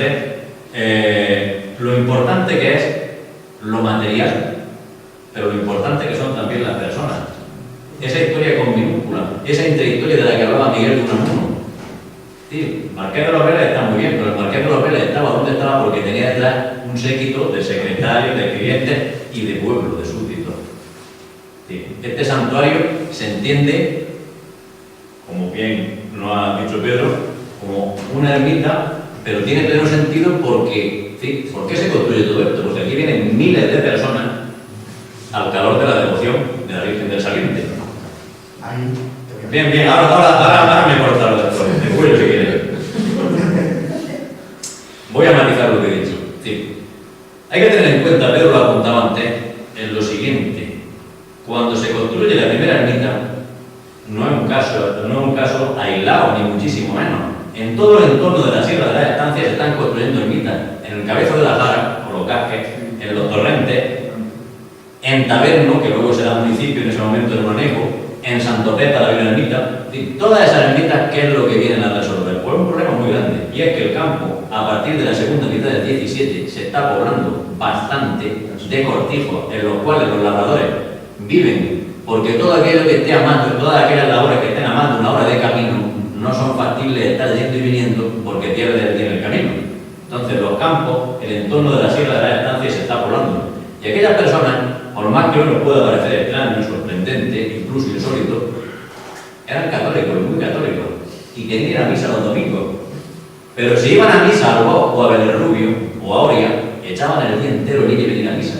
interesante lo importante que es lo material, pero lo importante que son también las personas. Esa historia con minúscula, esa intrahistoria de la que hablaba Miguel de Unamuno. Sí, Marqués de los Vélez está muy bien, pero el Marqués de los Vélez estaba donde estaba porque tenía detrás un séquito de secretarios, de escribientes y de pueblo, de súbditos. Sí, este santuario se entiende, como bien lo ha dicho Pedro, como una ermita, pero tiene pleno sentido porque, ¿sí? ¿Por qué se construye todo esto? Porque aquí vienen miles de personas al calor de la devoción de la Virgen del Saliente. Bien, ahora me corta lo después, después si quieres. Voy a matizar lo que he dicho. Sí. Hay que tener en cuenta, Pedro lo apuntaba antes, en lo siguiente. Cuando se construye la primera ermita, no es un caso aislado, ni muchísimo menos. En todo el entorno de la Sierra de las Estancias se están construyendo ermitas. En el Cabezo de la Jara, o los Casques, en los Torrentes, en Taberno, que luego será municipio en ese momento en Manejo, en Santopeta la Virgen Ermita. Todas esas ermitas, ¿qué es lo que vienen a resolver? Pues un problema muy grande, y es que el campo, a partir de la segunda mitad del 17, se está poblando bastante de cortijos, en los cuales los labradores viven, porque todo aquello que esté a mano, todas aquellas labores que estén a mano una hora de camino, no son factibles de estar yendo y viniendo porque pierde el camino. Entonces los campos, el entorno de la Sierra de las Estancias se está poblando. Y aquellas personas, por más que uno pueda parecer extraño, sorprendente, incluso insólito, eran católicos, muy católicos, y querían ir a misa los domingos. Pero si iban a misa a Albó o a Belerrubio o a Oria, echaban el día entero en ir y venir a misa.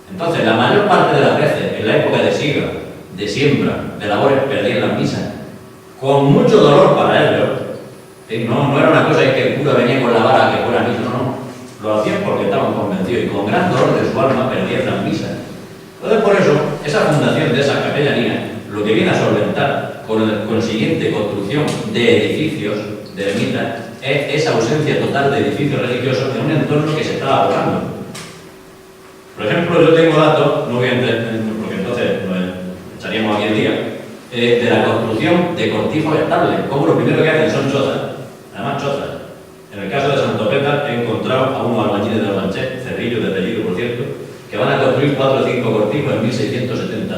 Entonces, la mayor parte de las veces, en la época de siega, de siembra, de labores, perdían las misas. Con mucho dolor para ellos. No era una cosa que el cura venía con la vara a que fuera misa, no. Lo hacían porque estaban convencidos y con gran dolor de su alma perdían las misas. Entonces, por eso, esa fundación de esa capellanía, lo que viene a solventar con la consiguiente construcción de edificios, de ermitas, es esa ausencia total de edificios religiosos en un entorno que se estaba abogando. Por ejemplo, yo tengo datos, no voy a entrar, porque entonces nos echaríamos aquí el día, de la construcción de cortijos estables, como lo primero que hacen son chozas, además chozas. En el caso de Santopeta he encontrado a unos albañiles de Albanché, Cerrillo de apellido por cierto, que van a construir 4 o 5 cortijos en 1670,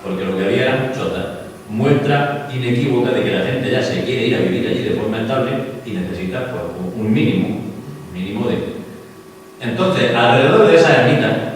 porque lo que había eran chozas. Muestra inequívoca de que la gente ya se quiere ir a vivir allí de forma estable y necesita pues, un mínimo de... Entonces, alrededor de esa ermita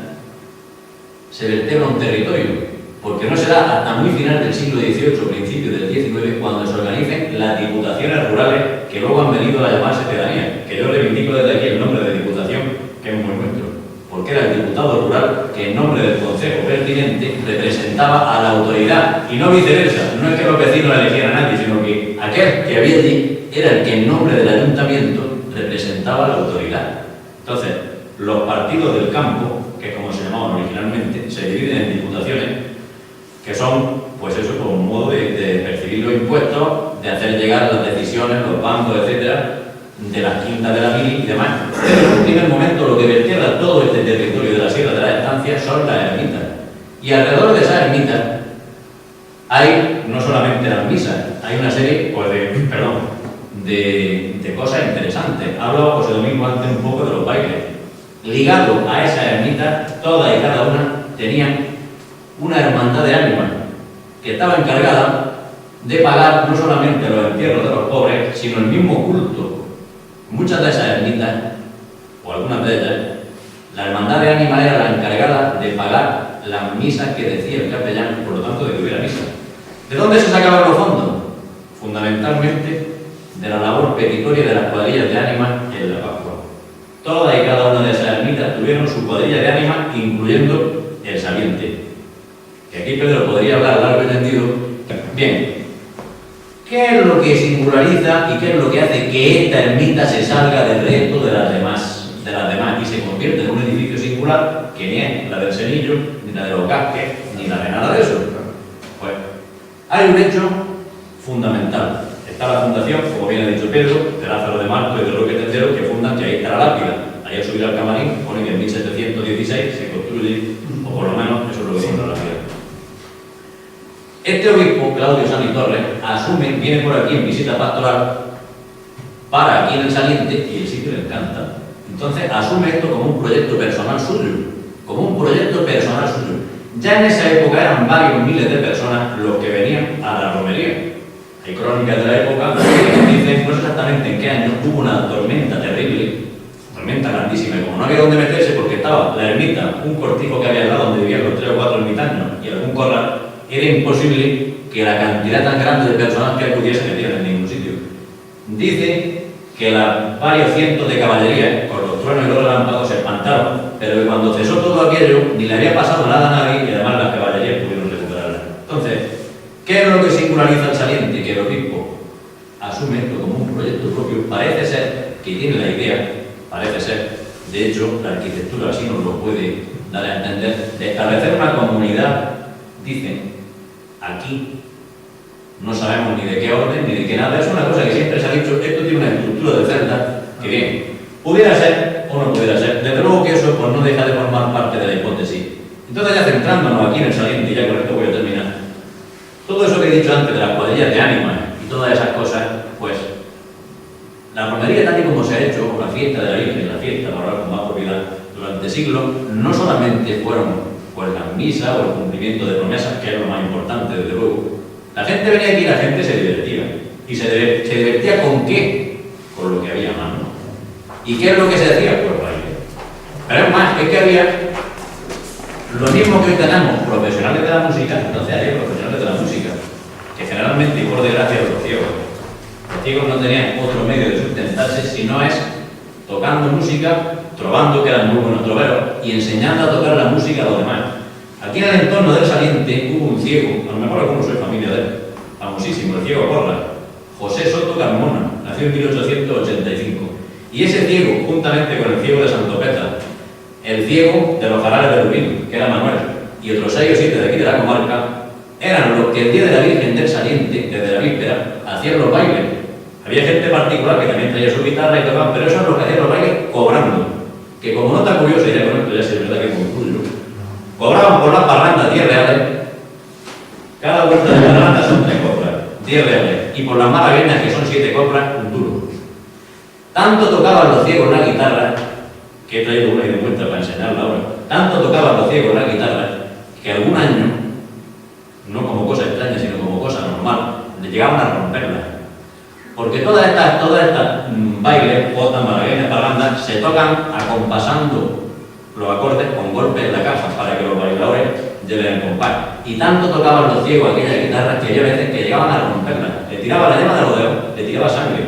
se vertebra un territorio, porque no será hasta muy final del siglo XVIII, principio del XIX, cuando se organicen las diputaciones rurales que luego han venido a llamarse pedanías, que yo reivindico desde aquí el nombre de diputación, que es muy nuestro, porque era el diputado rural que en nombre del consejo pertinente representaba a la autoridad, y no viceversa. No es que los vecinos eligieran a nadie, sino que aquel que había allí era el que en nombre del ayuntamiento representaba a la autoridad. Entonces, los partidos del campo, que es como se llamaban originalmente, se dividen en diputaciones, que son, pues eso, como un modo de percibir los impuestos, de hacer llegar las decisiones, los bancos, etcétera, de las quintas de la mili y demás. Pero en un primer momento lo que vertebra todo este territorio de la Sierra de las Estancias son las ermitas. Y alrededor de esas ermitas hay no solamente las misas, hay una serie pues, de cosas interesantes. Hablo José Domingo antes un poco de los bailes. Ligado a esas ermitas, todas y cada una tenían una hermandad de ánimas que estaba encargada de pagar no solamente los entierros de los pobres, sino el mismo culto. Muchas de esas ermitas, o algunas de ellas, la hermandad de ánimas era la encargada de pagar las misas que decía el capellán, por lo tanto de que hubiera misa. ¿De dónde se sacaban los fondos? Fundamentalmente de la labor petitoria de las cuadrillas de ánimas en la Pascua. Todas y cada una de esas ermitas tuvieron su cuadrilla de ánimas, incluyendo el Saliente. Que aquí Pedro podría hablar largo y tendido. Bien, ¿qué es lo que singulariza y qué es lo que hace que esta ermita se salga del resto de las demás y se convierta en un edificio singular que ni es la del Senillo, ni la de los Casques, ni la de nada de eso? Pues hay un hecho fundamental. Está la fundación, como bien ha dicho Pedro, de Lázaro de Marto y de Roque Tendero, que fundan que ahí está la lápida. Ahí al subir al camarín pone que en 1716 se construye, o por lo menos eso es lo que dice la lápida. Este obispo, Claudio Sani Torres, asume, viene por aquí en visita pastoral para aquí en el Saliente y el sitio le encanta. Entonces asume esto como un proyecto personal suyo, como un proyecto personal suyo. Ya en esa época eran varios miles de personas los que venían a la romería. Hay crónicas de la época que dicen, no sé exactamente en qué año, hubo una tormenta terrible, tormenta grandísima, y como no había dónde meterse porque estaba la ermita, un cortijo que había al lado donde vivían los 3 o 4 ermitaños y algún corral, era imposible que la cantidad tan grande de personas que acudiesen metieran en ningún sitio. Dice que varios cientos de caballería, con los truenos y los relámpagos, se espantaron, pero que cuando cesó todo aquello, ni le había pasado nada a nadie y además las caballerías pudieron recuperarla. Entonces, ¿qué es lo que singulariza al Saliente? Que el obispo asume esto como un proyecto propio. Parece ser que tiene la idea, parece ser, de hecho, la arquitectura así nos lo puede dar a entender, de establecer una comunidad, dicen, aquí. No sabemos ni de qué orden, ni de qué nada. Es una cosa que siempre se ha dicho, esto tiene una estructura de celda que bien, pudiera ser o no pudiera ser. Desde luego que eso pues, no deja de formar parte de la hipótesis. Entonces ya centrándonos aquí en el Saliente, y ya con esto voy a terminar, todo eso que he dicho antes de las cuadrillas de ánimas y todas esas cosas, pues la romería tal y como se ha hecho, o la fiesta de la Virgen, la fiesta, para hablar con más propiedad, durante siglos, no solamente fueron pues las misas o el cumplimiento de promesas, que es lo más importante desde luego. La gente venía aquí y la gente se divertía. ¿Y se divertía con qué? Con lo que había a mano. ¿Y qué es lo que se hacía? Pues baile. Pero es más, es que había lo mismo que hoy tenemos, profesionales de la música, entonces había profesionales de la música, que generalmente, y por desgracia, los ciegos. Los ciegos no tenían otro medio de sustentarse si no es tocando música, trovando, que eran muy buenos troveros, y enseñando a tocar la música a los demás. Aquí en el entorno del Saliente hubo un ciego, a lo mejor algunos soy familia de él, famosísimo, el ciego Porra, José Soto Carmona, nació en 1885. Y ese ciego, juntamente con el ciego de Santopeta, el ciego de los Jarales de Rubín, que era Manuel, y otros 6 o 7 de aquí de la comarca, eran los que el día de la Virgen del Saliente, desde la víspera, hacían los bailes. Había gente particular que también traía su guitarra y tocaban, pero eso es lo que hacían los bailes cobrando. Que como nota curiosa, y ya con esto ya se verdad que concluyo, cobraban por las parrandas 10 reales, cada vuelta de parranda son 3 coplas, 10 reales, y por las malagueñas, que son 7 coplas, un duro. Tanto tocaban los ciegos la guitarra, que he traído una y de vuelta para enseñarla ahora, tanto tocaban los ciegos la guitarra, que algún año, no como cosa extraña, sino como cosa normal, le llegaban a romperla. Porque todas estas bailes, jotas, malagueñas, parrandas, se tocan acompasando los acordes con golpes en la caja para que los bailadores lleven el compás. Y tanto tocaban los ciegos aquellas guitarras que había veces que llegaban a romperlas. Le tiraba la yema de los dedos, le tiraba sangre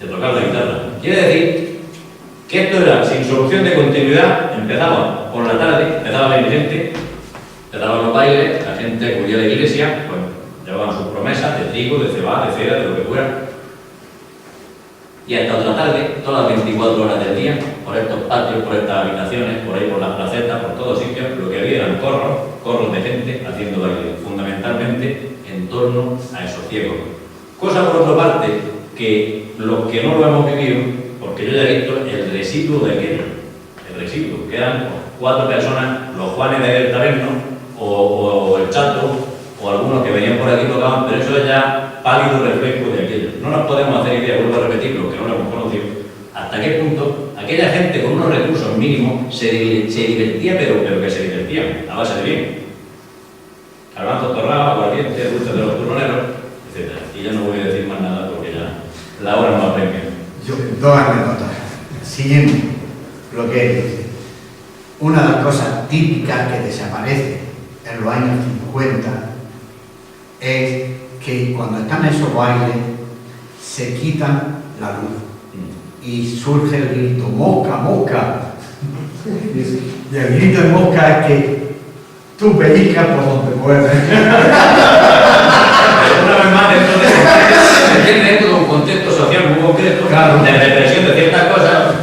de tocar la guitarra. Quiere decir que esto era sin solución de continuidad. Empezaba por la tarde, empezaba la gente, empezaban los bailes, la gente acudía a la iglesia, pues llevaban sus promesas de trigo, de cebada, de cera, de lo que fuera. Y hasta otra tarde, todas las 24 horas del día, por estos patios, por estas habitaciones, por ahí por las placetas, por todos sitios, lo que había eran corros de gente haciendo baile, fundamentalmente en torno a esos ciegos. Cosa por otra parte, que los que no lo hemos vivido, porque yo ya he visto el residuo de aquello, que eran 4 personas, los Juanes del Taberno, o el Chato, o algunos que venían por aquí y tocaban, pero eso es ya pálido reflejo de aquello. No nos podemos hacer idea, vuelvo a repetirlo, que no lo hemos conocido, hasta qué punto aquella gente con unos recursos mínimos se divertía, pero que se divertía, a base de bien. Garbanzos torrados, aguardiente, dulces de los turroneros, etc. Y ya no voy a decir más nada porque ya la hora no apremia. Yo, 2 anécdotas. Siguiendo lo que dice. Una de las cosas típicas que desaparece en los años 50 es que cuando están esos bailes se quitan la luz y surge el grito mosca, mosca. Y el grito de mosca es que tú pellizcas por donde puedes. Una vez más, se entiende dentro de un contexto social muy concreto, claro, de represión de ciertas cosas,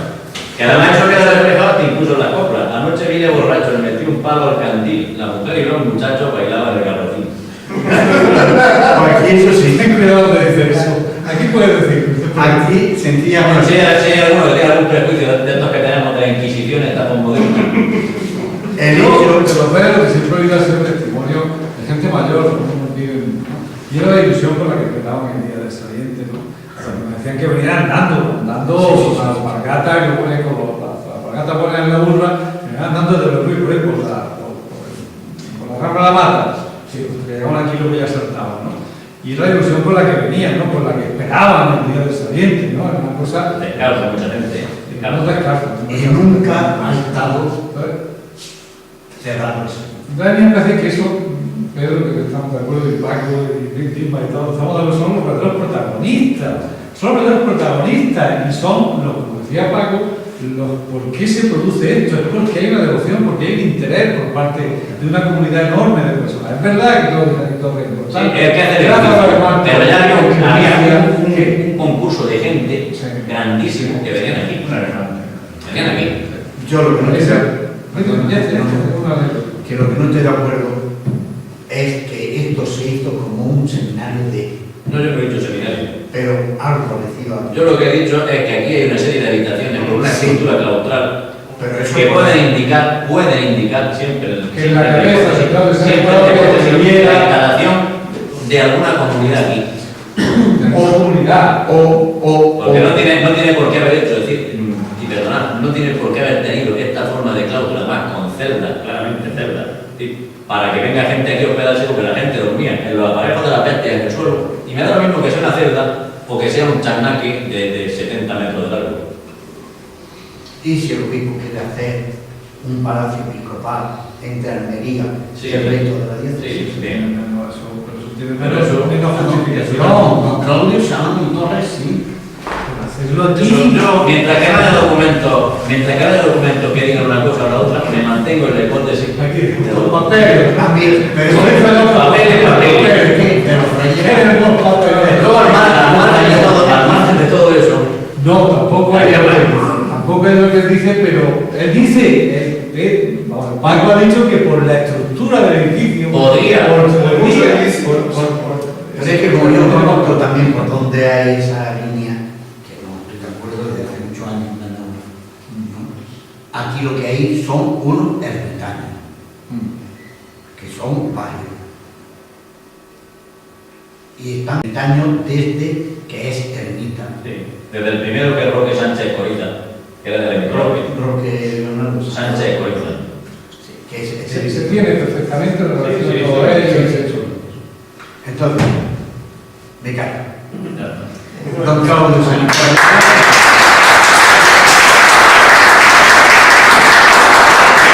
que además eso queda reflejado incluso en las coplas. Anoche vine borracho, le metí un palo al candil, la mujer y los muchachos bailaban el garrocín. Aquí eso sí. Ten cuidado de decir eso. Aquí puedes decir. Aquí sencillamente. Si hay alguno que tiene algún prejuicio de estos que tenemos de la Inquisición, estamos modernos. El Yo, hecho. de los veros, que siempre he oído ser testimonio de gente mayor, ¿no? Y era la ilusión con la que empezaban el día del Saliente, ¿no? O sea, me decía decían que venían andando con la alpargata que pone como la alpargata pone en la burra, venían andando desde los ríos por ahí por la rama de la mata, sí, porque llegaban aquí lo que ya saltaban, ¿no? Y la ilusión con la que venían, ¿no? Con la que esperaban el día del saliente, ¿no? Era una cosa... Descalzo, mucha gente. No descalzo. Y nunca ha estado cerrado eso. Da la impresión que eso, Pedro, que estamos de acuerdo, y Paco, y Víctima y todos, son los verdaderos protagonistas. Son los verdaderos protagonistas y son, como decía Paco, por qué se produce esto, es porque hay una devoción, porque hay un interés por parte de una comunidad enorme de personas. Es verdad que todo es importante. Sí, es que hacer pero ya había un concurso de gente grandísimo que venían aquí. Venían aquí. Yo lo que no estoy Que lo que no estoy de acuerdo es que esto se hizo como un seminario No, yo no he dicho seminario. pero algo parecido a... Yo lo que he dicho es que aquí hay una serie de habitaciones con una estructura claustral Pero eso que pueden indicar siempre que en la cabeza se claro, siempre la instalación de alguna comunidad aquí. comunidad Porque no tiene por qué haber hecho, es decir, y perdonad, no tiene por qué haber tenido esta forma de cláusula más con celdas, claramente celdas, ¿sí? Para que venga gente aquí a hospedarse, porque la gente dormía en los aparejos de la bestia en el suelo, y me da lo mismo que sea una celda o que sea un charnaque de 70 metros de largo. Y si el obispo quiere hacer un palacio episcopal entre Almería Sí. y el resto de la diócesis. Sí, bien. Pero eso es una justificación. No, Claudio Sanz y Torres sí. Hacerlo aquí. Mientras que no haya documentos que digan una cosa o la otra, me mantengo en la hipótesis. Aquí, de los los papeles. También, pero papeles. pero Freyera, Los papeles. Luego, al margen de todo eso, No, tampoco es lo que él dice, pero él dice, Paco ha dicho que por la estructura del edificio, Podría. pero es que como yo conozco también por dónde hay esa línea, que no estoy de acuerdo desde hace muchos años, ¿no? Aquí lo que hay son unos ermitaños, que son varios. Y están ermitaños desde que es ermita. sí, desde el primero que es Roque Sánchez Corita, que era de la Roque Leonardo Sánchez Corita. Sí, que es se tiene perfectamente la relación Sí, sí, con todo sí, ello sí, y sí. se hecho. Entonces, me callo. Ya. Don Claudio Sanz.